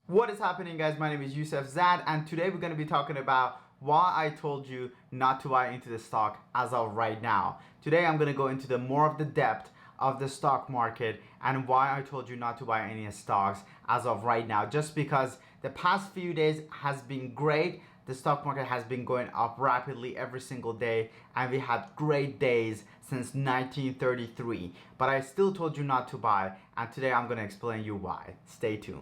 What is happening, guys? My name is Yousef Zad, and today we're going to be talking about why I told you not to buy into the stock as of right now. Today I'm going to go into the more of the depth of the stock market and why I told you not to buy any stocks as of right now. Just because the past few days has been great. The stock market has been going up rapidly every single day, and we had great days since 1933. But I still told you not to buy, and today I'm going to explain you why. Stay tuned.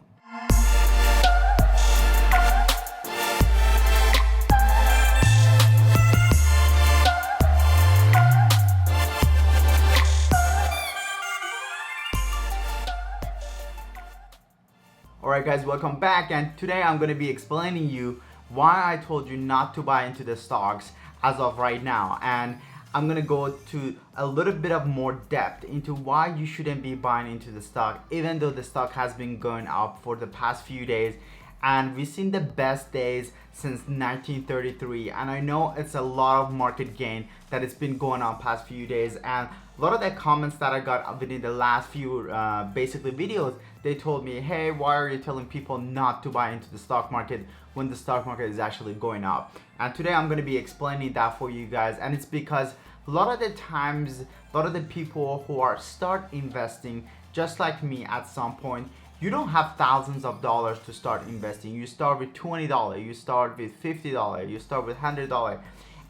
Alright guys, welcome back, and today I'm going to be explaining you why I told you not to buy into the stocks as of right now, and I'm going to go to a little bit of more depth into why you shouldn't be buying into the stock even though the stock has been going up for the past few days, and we've seen the best days since 1933. And I know it's a lot of market gain that it's been going on past few days, and a lot of the comments that I got within the last few basically videos, they told me, hey, why are you telling people not to buy into the stock market when the stock market is actually going up? And today I'm going to be explaining that for you guys, and it's because a lot of the times, a lot of the people who are start investing just like me at some point, you don't have thousands of dollars to start investing. You start with $20, you start with $50, you start with $100,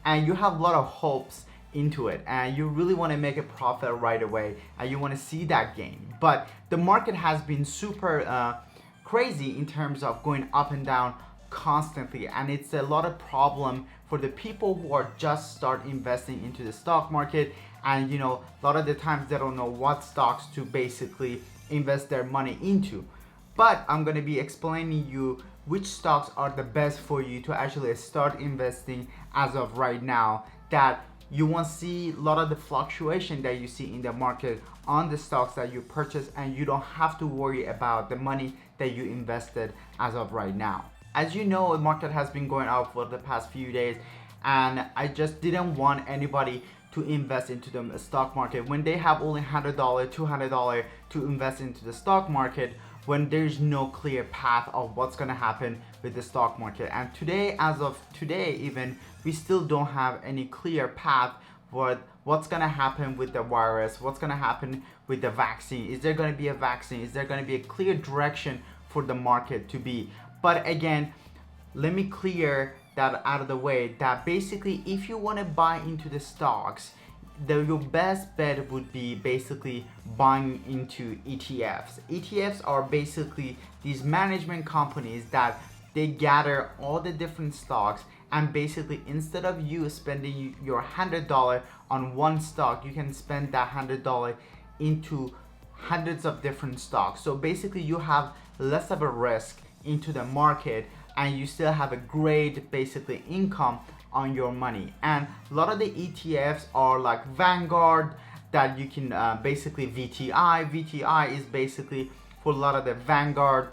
and you have a lot of hopes into it, and you really want to make a profit right away, and you want to see that gain. But the market has been super crazy in terms of going up and down constantly, and it's a lot of problem for the people who are just start investing into the stock market. And a lot of the times they don't know what stocks to basically invest their money into. But I'm going to be explaining you which stocks are the best for you to actually start investing as of right now, that you won't see a lot of the fluctuation that you see in the market on the stocks that you purchase, and you don't have to worry about the money that you invested as of right now. As you know, the market has been going up for the past few days, and I just didn't want anybody to invest into the stock market when they have only $100, $200 to invest into the stock market, when there's no clear path of what's going to happen with the stock market. And today, as of today even, we still don't have any clear path for what's going to happen with the virus, what's going to happen with the vaccine. Is there going to be a vaccine? Is there going to be a clear direction for the market to be? But again, let me clear that out of the way, that basically if you want to buy into the stocks, your best bet would be basically buying into ETFs. ETFs are basically these management companies that they gather all the different stocks, and basically instead of you spending your $100 on one stock, you can spend that $100 into hundreds of different stocks. So basically you have less of a risk into the market, and you still have a great basically income on your money. And a lot of the ETFs are like Vanguard, that you can basically VTI is basically for a lot of the Vanguard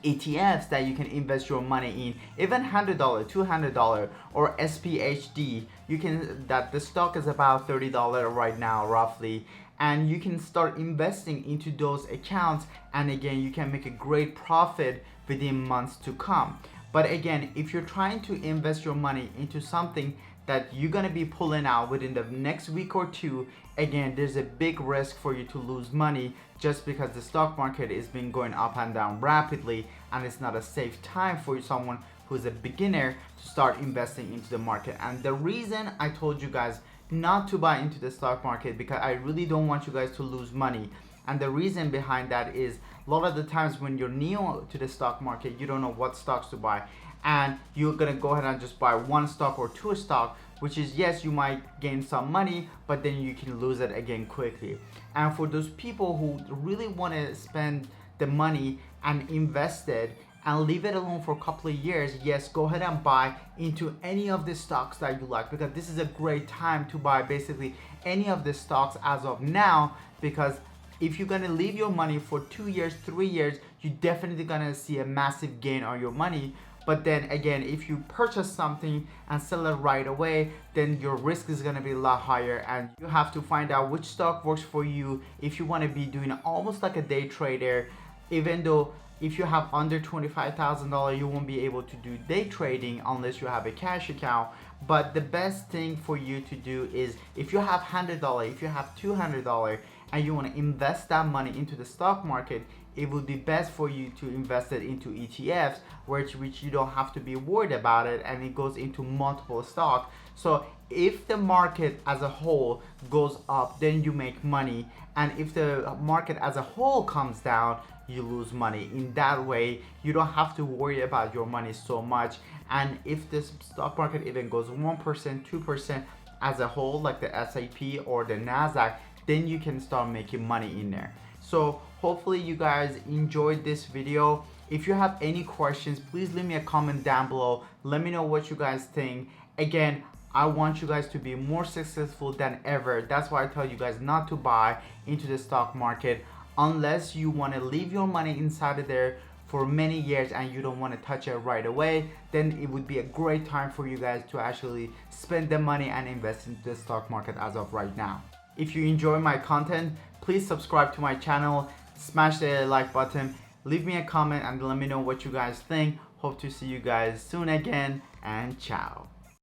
ETFs that you can invest your money in. Even $100, $200, or SPHD, you can, that the stock is about $30 right now roughly, and you can start investing into those accounts, and again you can make a great profit within months to come. But again, if you're trying to invest your money into something that you're going to be pulling out within the next week or two, again, there's a big risk for you to lose money, just because the stock market is been going up and down rapidly, and it's not a safe time for someone who's a beginner to start investing into the market. And the reason I told you guys not to buy into the stock market, because I really don't want you guys to lose money. And the reason behind that is a lot of the times when you're new to the stock market, you don't know what stocks to buy, and you're gonna go ahead and just buy one stock or two stock, which is, yes, you might gain some money, but then you can lose it again quickly. And for those people who really want to spend the money and invest it and leave it alone for a couple of years, yes, go ahead and buy into any of the stocks that you like, because this is a great time to buy basically any of the stocks as of now. Because if you're gonna leave your money for 2 years, 3 years, you're definitely gonna see a massive gain on your money. But then again, if you purchase something and sell it right away, then your risk is gonna be a lot higher, and you have to find out which stock works for you if you wanna be doing almost like a day trader. Even though if you have under $25,000, you won't be able to do day trading unless you have a cash account. But the best thing for you to do is, if you have $100, if you have $200, and you want to invest that money into the stock market, it would be best for you to invest it into ETFs, which you don't have to be worried about it, and it goes into multiple stocks. So if the market as a whole goes up, then you make money, and if the market as a whole comes down, you lose money. In that way, you don't have to worry about your money so much. And if this stock market even goes 1%, 2% as a whole, like the S&P or the Nasdaq, then you can start making money in there. So hopefully you guys enjoyed this video. If you have any questions, please leave me a comment down below. Let me know what you guys think. Again, I want you guys to be more successful than ever. That's why I tell you guys not to buy into the stock market unless you want to leave your money inside of there for many years and you don't want to touch it right away. Then it would be a great time for you guys to actually spend the money and invest into the stock market as of right now. If you enjoy my content, please subscribe to my channel, smash the like button, leave me a comment and let me know what you guys think. Hope to see you guys soon again, and ciao.